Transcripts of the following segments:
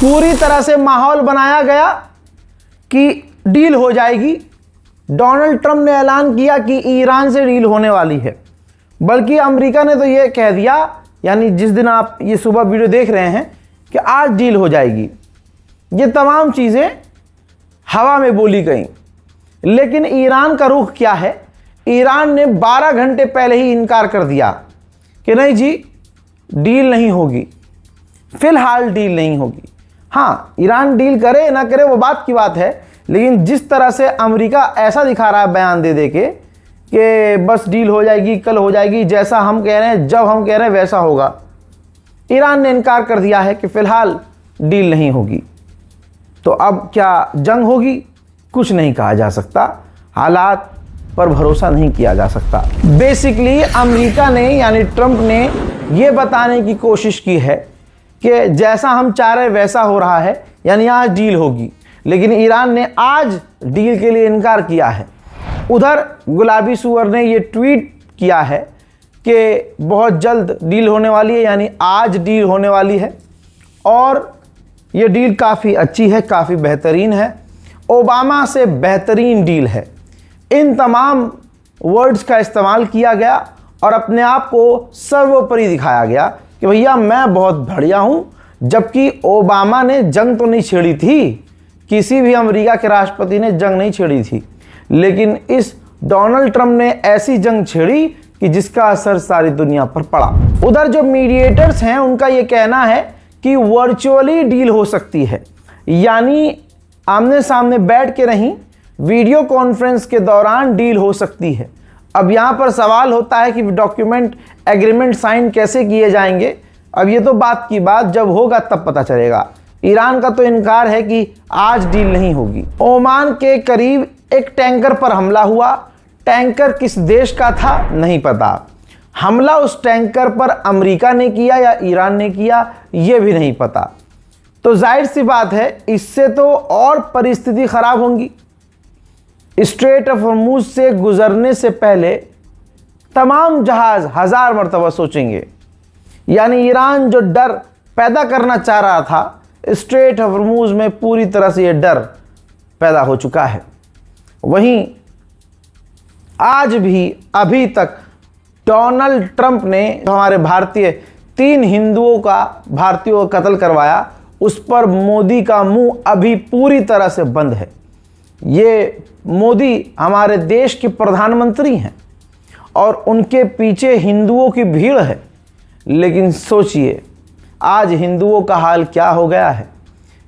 पूरी तरह से माहौल बनाया गया कि डील हो जाएगी। डोनाल्ड ट्रंप ने ऐलान किया कि ईरान से डील होने वाली है, बल्कि अमेरिका ने तो ये कह दिया, यानी जिस दिन आप ये सुबह वीडियो देख रहे हैं, कि आज डील हो जाएगी। ये तमाम चीज़ें हवा में बोली गई। लेकिन ईरान का रुख क्या है? ईरान ने 12 घंटे पहले ही इनकार कर दिया कि नहीं जी, डील नहीं होगी, फिलहाल डील नहीं होगी। हाँ, ईरान डील करे ना करे वो बात की बात है, लेकिन जिस तरह से अमेरिका ऐसा दिखा रहा है बयान दे दे के कि बस डील हो जाएगी, कल हो जाएगी, जैसा हम कह रहे हैं, जब हम कह रहे हैं वैसा होगा। ईरान ने इनकार कर दिया है कि फ़िलहाल डील नहीं होगी। तो अब क्या जंग होगी? कुछ नहीं कहा जा सकता, हालात पर भरोसा नहीं किया जा सकता। बेसिकली अमेरिका ने यानी ट्रंप ने ये बताने की कोशिश की है कि जैसा हम चाह रहे वैसा हो रहा है, यानी आज डील होगी। लेकिन ईरान ने आज डील के लिए इनकार किया है। उधर गुलाबी सूअर ने ये ट्वीट किया है कि बहुत जल्द डील होने वाली है, यानी आज डील होने वाली है और ये डील काफ़ी अच्छी है, काफ़ी बेहतरीन है, ओबामा से बेहतरीन डील है। इन तमाम वर्ड्स का इस्तेमाल किया गया और अपने आप को सर्वोपरि दिखाया गया कि भैया मैं बहुत बढ़िया हूँ, जबकि ओबामा ने जंग तो नहीं छेड़ी थी, किसी भी अमेरिका के राष्ट्रपति ने जंग नहीं छेड़ी थी। लेकिन इस डोनाल्ड ट्रंप ने ऐसी जंग छेड़ी कि जिसका असर सारी दुनिया पर पड़ा। उधर जो मीडिएटर्स हैं उनका ये कहना है कि वर्चुअली डील हो सकती है, यानी आमने सामने बैठ के नहीं, वीडियो कॉन्फ्रेंस के दौरान डील हो सकती है। अब यहाँ पर सवाल होता है कि डॉक्यूमेंट एग्रीमेंट साइन कैसे किए जाएंगे। अब ये तो बात की बात, जब होगा तब पता चलेगा। ईरान का तो इनकार है कि आज डील नहीं होगी। ओमान के करीब एक टैंकर पर हमला हुआ। टैंकर किस देश का था नहीं पता। हमला उस टैंकर पर अमेरिका ने किया या ईरान ने किया ये भी नहीं पता। तो जाहिर सी बात है, इससे तो और परिस्थिति खराब होंगी। स्ट्रेट ऑफ हॉर्मुज से गुजरने से पहले तमाम जहाज 1000 मरतबा सोचेंगे। यानी ईरान जो डर पैदा करना चाह रहा था, स्ट्रेट ऑफ हॉर्मुज में पूरी तरह से ये डर पैदा हो चुका है। वहीं आज भी अभी तक डोनाल्ड ट्रंप ने हमारे भारतीय 3 हिंदुओं भारतीयों का कत्ल करवाया, उस पर मोदी का मुंह अभी पूरी तरह से बंद है। ये मोदी हमारे देश के प्रधानमंत्री हैं और उनके पीछे हिंदुओं की भीड़ है। लेकिन सोचिए आज हिंदुओं का हाल क्या हो गया है।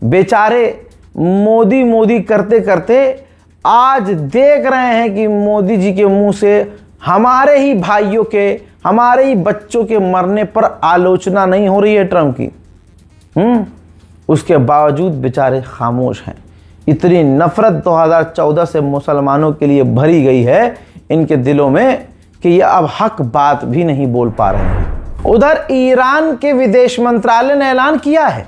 बेचारे मोदी मोदी करते करते आज देख रहे हैं कि मोदी जी के मुंह से हमारे ही भाइयों के, हमारे ही बच्चों के मरने पर आलोचना नहीं हो रही है ट्रंप की। उसके बावजूद बेचारे खामोश हैं। इतनी नफरत 2014 से मुसलमानों के लिए भरी गई है इनके दिलों में कि ये अब हक बात भी नहीं बोल पा रहे हैं। उधर ईरान के विदेश मंत्रालय ने ऐलान किया है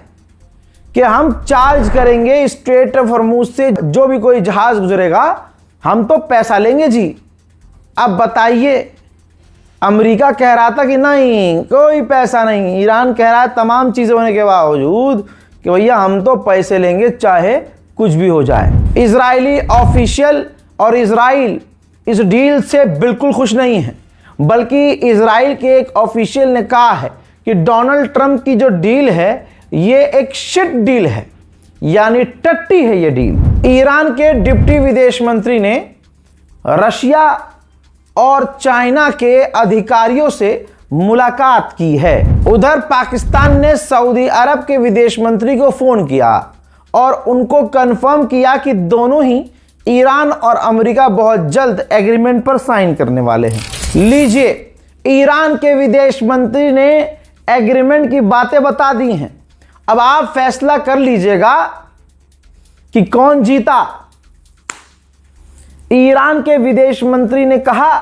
कि हम चार्ज करेंगे स्ट्रेट ऑफ हॉर्मुज से, जो भी कोई जहाज गुजरेगा हम तो पैसा लेंगे जी। अब बताइए, अमेरिका कह रहा था कि नहीं कोई पैसा नहीं, ईरान कह रहा है तमाम चीजें होने के बावजूद कि भैया हम तो पैसे लेंगे चाहे कुछ भी हो जाए। इजरायली ऑफिशियल और इजराइल इस डील से बिल्कुल खुश नहीं है, बल्कि इजराइल के एक ऑफिशियल ने कहा है कि डोनाल्ड ट्रंप की जो डील है ये एक शिट डील है, यानी टट्टी है ये डील। ईरान के डिप्टी विदेश मंत्री ने रशिया और चाइना के अधिकारियों से मुलाकात की है। उधर पाकिस्तान ने सऊदी अरब के विदेश मंत्री को फोन किया और उनको कंफर्म किया कि दोनों ही ईरान और अमेरिका बहुत जल्द एग्रीमेंट पर साइन करने वाले हैं। लीजिए, ईरान के विदेश मंत्री ने एग्रीमेंट की बातें बता दी हैं। अब आप फैसला कर लीजिएगा कि कौन जीता। ईरान के विदेश मंत्री ने कहा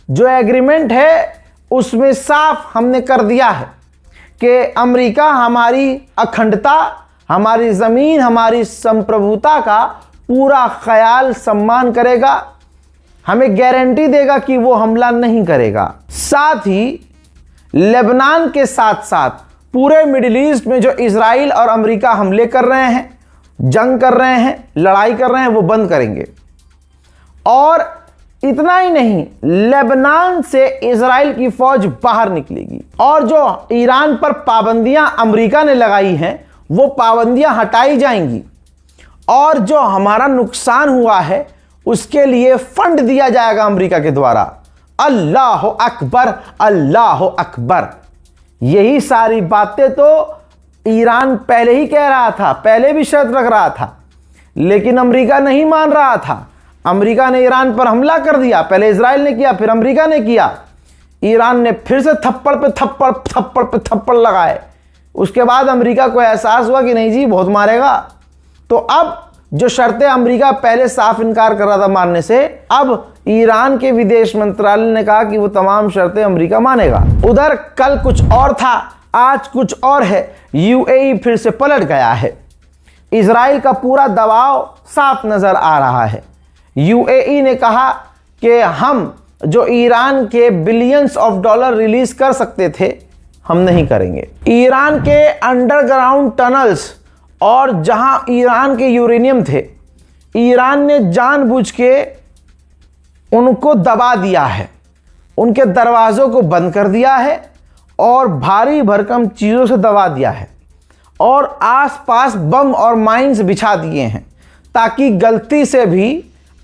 जो एग्रीमेंट है उसमें साफ हमने कर दिया है कि अमेरिका हमारी अखंडता, हमारी जमीन, हमारी संप्रभुता का पूरा ख्याल सम्मान करेगा, हमें गारंटी देगा कि वो हमला नहीं करेगा। साथ ही लेबनान के साथ साथ पूरे मिडिल ईस्ट में जो इजराइल और अमेरिका हमले कर रहे हैं, जंग कर रहे हैं, लड़ाई कर रहे हैं, वो बंद करेंगे। और इतना ही नहीं, लेबनान से इजराइल की फौज बाहर निकलेगी और जो ईरान पर पाबंदियां अमेरिका ने लगाई हैं वो पाबंदियां हटाई जाएंगी और जो हमारा नुकसान हुआ है उसके लिए फंड दिया जाएगा अमेरिका के द्वारा। अल्लाह अकबर, अल्लाह अकबर। यही सारी बातें तो ईरान पहले ही कह रहा था, पहले भी शर्त रख रहा था, लेकिन अमेरिका नहीं मान रहा था। अमेरिका ने ईरान पर हमला कर दिया, पहले इजराइल ने किया, फिर अमेरिका ने किया। ईरान ने फिर से थप्पड़ पे थप्पड़, थप्पड़ पे थप्पड़ लगाए। उसके बाद अमेरिका को एहसास हुआ कि नहीं जी, बहुत मारेगा। तो अब जो शर्तें अमेरिका पहले साफ इनकार कर रहा था मानने से, अब ईरान के विदेश मंत्रालय ने कहा कि वो तमाम शर्तें अमेरिका मानेगा। उधर कल कुछ और था, आज कुछ और है। यूएई फिर से पलट गया है। इजराइल का पूरा दबाव साफ नजर आ रहा है। यूएई ने कहा कि हम जो ईरान के बिलियंस ऑफ डॉलर रिलीज कर सकते थे, हम नहीं करेंगे। ईरान के अंडरग्राउंड टनल्स और जहां ईरान के यूरेनियम थे, ईरान ने जानबूझ के उनको दबा दिया है, उनके दरवाज़ों को बंद कर दिया है और भारी भरकम चीज़ों से दबा दिया है और आसपास बम और माइंस बिछा दिए हैं ताकि गलती से भी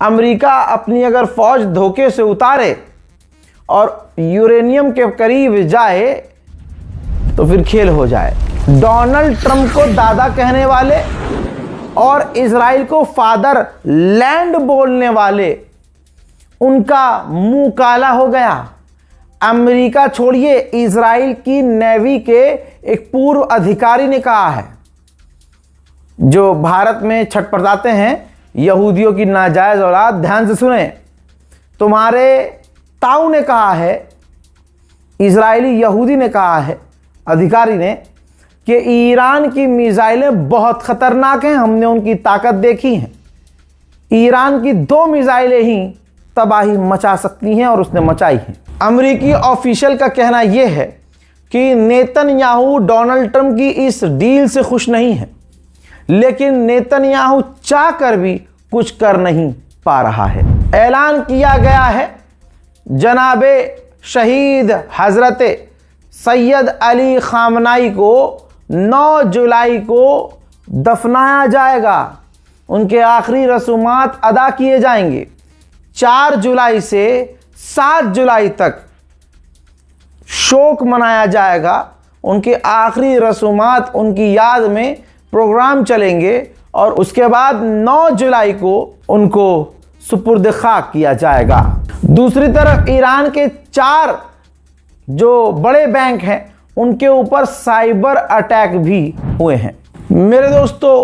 अमेरिका अपनी अगर फौज धोखे से उतारे और यूरेनियम के करीब जाए तो फिर खेल हो जाए। डोनाल्ड ट्रंप को दादा कहने वाले और इजराइल को फादर लैंड बोलने वाले, उनका मुंह काला हो गया। अमेरिका छोड़िए, इजराइल की नेवी के एक पूर्व अधिकारी ने कहा है, जो भारत में छटपटाते हैं यहूदियों की नाजायज औलाद, ध्यान से सुने, तुम्हारे ताऊ ने कहा है, इजरायली यहूदी ने कहा है, अधिकारी ने, कि ईरान की मिसाइलें बहुत खतरनाक हैं, हमने उनकी ताकत देखी है। ईरान की 2 मिसाइलें ही तबाही मचा सकती हैं और उसने मचाई है। अमेरिकी ऑफिशियल का कहना यह है कि नेतन्याहू डोनाल्ड ट्रंप की इस डील से खुश नहीं है, लेकिन नेतन्याहू चाहकर भी कुछ कर नहीं पा रहा है। ऐलान किया गया है जनाबे शहीद हजरत सैयद अली खामनाई को 9 जुलाई को दफनाया जाएगा। उनके आखिरी रसूमात अदा किए जाएंगे। 4 जुलाई से 7 जुलाई तक शोक मनाया जाएगा। उनके आखिरी रसूमात, उनकी याद में प्रोग्राम चलेंगे और उसके बाद 9 जुलाई को उनको सुपुर्द खाक किया जाएगा। दूसरी तरफ ईरान के 4 जो बड़े बैंक हैं उनके ऊपर साइबर अटैक भी हुए हैं। मेरे दोस्तों,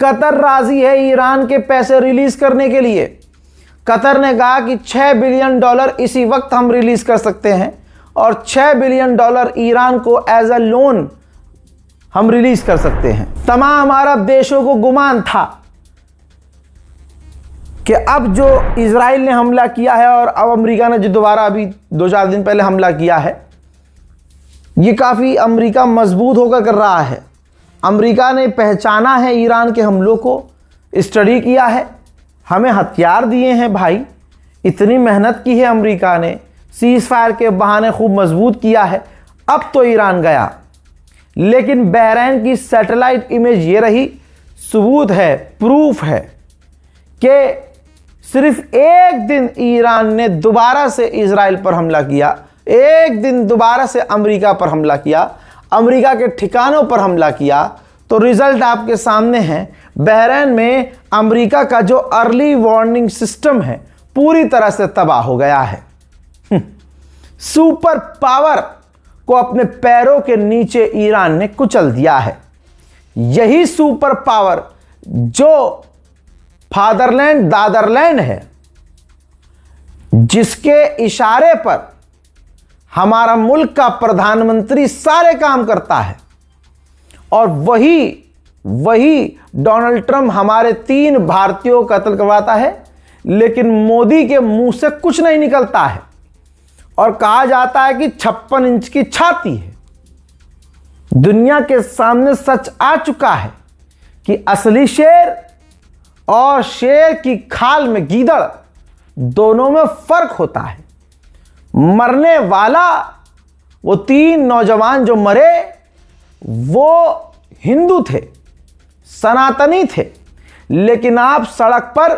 कतर राजी है ईरान के पैसे रिलीज करने के लिए। कतर ने कहा कि $6 बिलियन इसी वक्त हम रिलीज कर सकते हैं और $6 बिलियन ईरान को एज अ लोन हम रिलीज कर सकते हैं। तमाम अरब देशों को गुमान था कि अब जो इजराइल ने हमला किया है और अब अमेरिका ने जो दोबारा अभी 2-4 दिन पहले हमला किया है, ये काफ़ी अमेरिका मजबूत होकर कर रहा है। अमेरिका ने पहचाना है ईरान के हमलों को, स्टडी किया है, हमें हथियार दिए हैं भाई, इतनी मेहनत की है अमेरिका ने, सीज फायर के बहाने खूब मजबूत किया है। अब तो ईरान गया, लेकिन बहरैन की सैटेलाइट इमेज ये रही, सबूत है, प्रूफ है कि सिर्फ एक दिन ईरान ने दोबारा से इजराइल पर हमला किया, एक दिन दोबारा से अमेरिका पर हमला किया, अमेरिका के ठिकानों पर हमला किया, तो रिजल्ट आपके सामने है। बहरैन में अमेरिका का जो अर्ली वार्निंग सिस्टम है पूरी तरह से तबाह हो गया है। सुपर पावर को अपने पैरों के नीचे ईरान ने कुचल दिया है। यही सुपर पावर जो फादरलैंड दादरलैंड है, जिसके इशारे पर हमारा मुल्क का प्रधानमंत्री सारे काम करता है, और वही डोनाल्ड ट्रंप हमारे 3 भारतीयों का कत्ल करवाता है, लेकिन मोदी के मुंह से कुछ नहीं निकलता है और कहा जाता है कि 56 इंच की छाती है। दुनिया के सामने सच आ चुका है कि असली शेर और शेर की खाल में गीदड़, दोनों में फर्क होता है। मरने वाला वो 3 नौजवान जो मरे वो हिंदू थे, सनातनी थे, लेकिन आप सड़क पर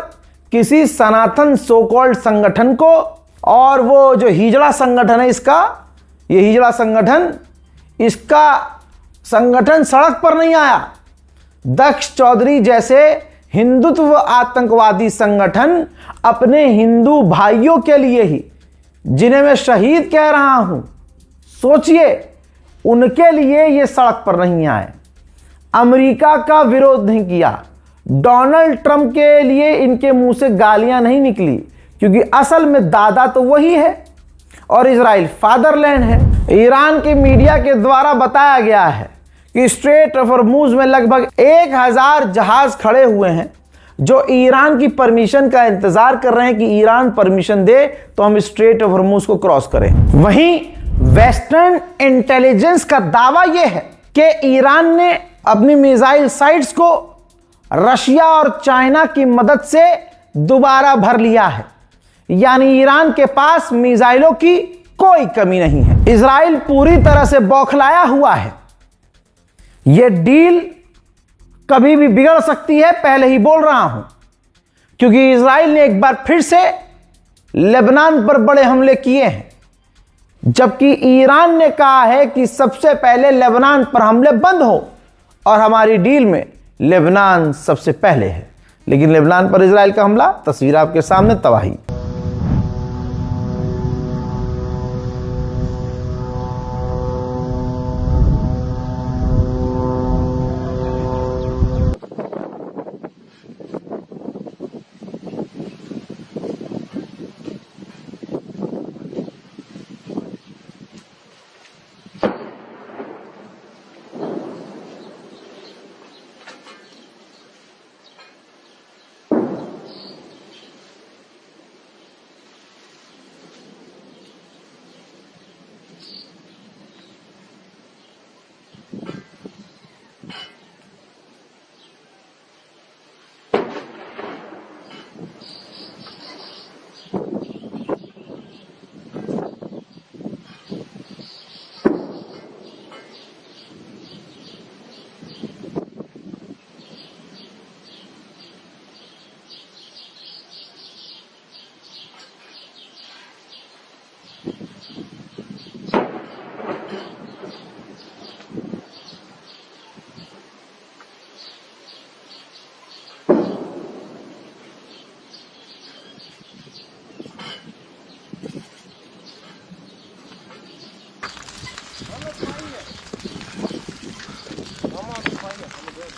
किसी सनातन सो कॉल्ड संगठन को, और वो जो हिजड़ा संगठन है ये हिजड़ा संगठन, इसका संगठन सड़क पर नहीं आया। दक्ष चौधरी जैसे हिंदुत्व आतंकवादी संगठन अपने हिंदू भाइयों के लिए ही, जिन्हें मैं शहीद कह रहा हूं, सोचिए, उनके लिए ये सड़क पर नहीं आए। अमेरिका का विरोध नहीं किया। डोनाल्ड ट्रंप के लिए इनके मुंह से गालियां नहीं निकली, क्योंकि असल में दादा तो वही है और इजराइल फादरलैंड है। ईरान के मीडिया के द्वारा बताया गया है कि स्ट्रेट ऑफ हॉर्मुज में लगभग 1000 जहाज खड़े हुए हैं जो ईरान की परमिशन का इंतजार कर रहे हैं कि ईरान परमिशन दे तो हम स्ट्रेट ऑफ हॉर्मुज को क्रॉस करें। वहीं वेस्टर्न इंटेलिजेंस का दावा यह है कि ईरान ने अपनी मिसाइल साइट्स को रशिया और चाइना की मदद से दोबारा भर लिया है, यानी ईरान के पास मिसाइलों की कोई कमी नहीं है। इजराइल पूरी तरह से बौखलाया हुआ है। यह डील कभी भी बिगड़ सकती है, पहले ही बोल रहा हूं, क्योंकि इजराइल ने एक बार फिर से लेबनान पर बड़े हमले किए हैं, जबकि ईरान ने कहा है कि सबसे पहले लेबनान पर हमले बंद हो और हमारी डील में लेबनान सबसे पहले है। लेकिन लेबनान पर इजराइल का हमला, तस्वीर आपके सामने, तबाही।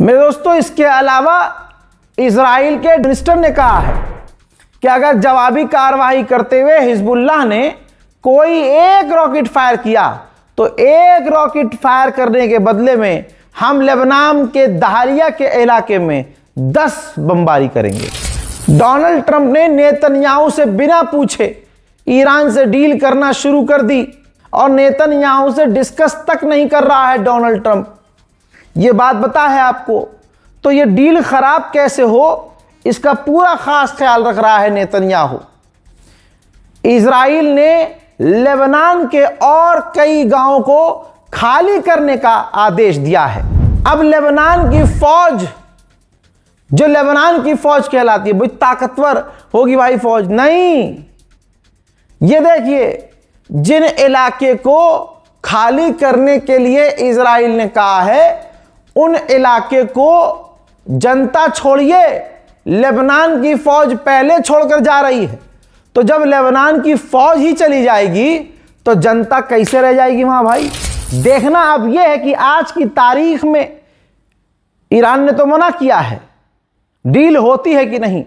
मेरे दोस्तों, इसके अलावा इजराइल के मिनिस्टर ने कहा है कि अगर जवाबी कार्रवाई करते हुए हिजबुल्लाह ने कोई एक रॉकेट फायर किया तो एक रॉकेट फायर करने के बदले में हम लेबनान के दहालिया के इलाके में 10 बमबारी करेंगे। डोनाल्ड ट्रंप ने नेतन्याहू से बिना पूछे ईरान से डील करना शुरू कर दी और नेतन्याहू से डिस्कस तक नहीं कर रहा है डोनाल्ड ट्रंप। ये बात पता है आपको? तो ये डील खराब कैसे हो, इसका पूरा खास ख्याल रख रहा है नेतन्याहू। इजराइल ने लेबनान के और कई गांवों को खाली करने का आदेश दिया है। अब लेबनान की फौज, जो लेबनान की फौज कहलाती है, भाई ताकतवर होगी भाई फौज, नहीं। ये देखिए, जिन इलाके को खाली करने के लिए इजराइल ने कहा है, उन इलाके को जनता छोड़िए, लेबनान की फौज पहले छोड़कर जा रही है। तो जब लेबनान की फौज ही चली जाएगी तो जनता कैसे रह जाएगी वहां भाई? देखना अब यह है कि आज की तारीख में ईरान ने तो मना किया है, डील होती है कि नहीं।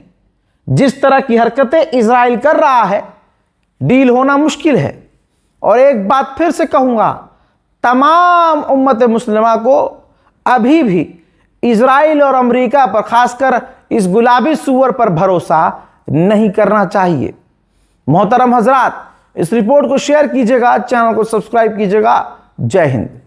जिस तरह की हरकतें इजराइल कर रहा है, डील होना मुश्किल है। और एक बात फिर से कहूंगा, तमाम उम्मत मुस्लिमा को अभी भी इजराइल और अमेरिका पर, खासकर इस गुलाबी सूअर पर भरोसा नहीं करना चाहिए। मोहतरम हजरात, इस रिपोर्ट को शेयर कीजिएगा, चैनल को सब्सक्राइब कीजिएगा। जय हिंद।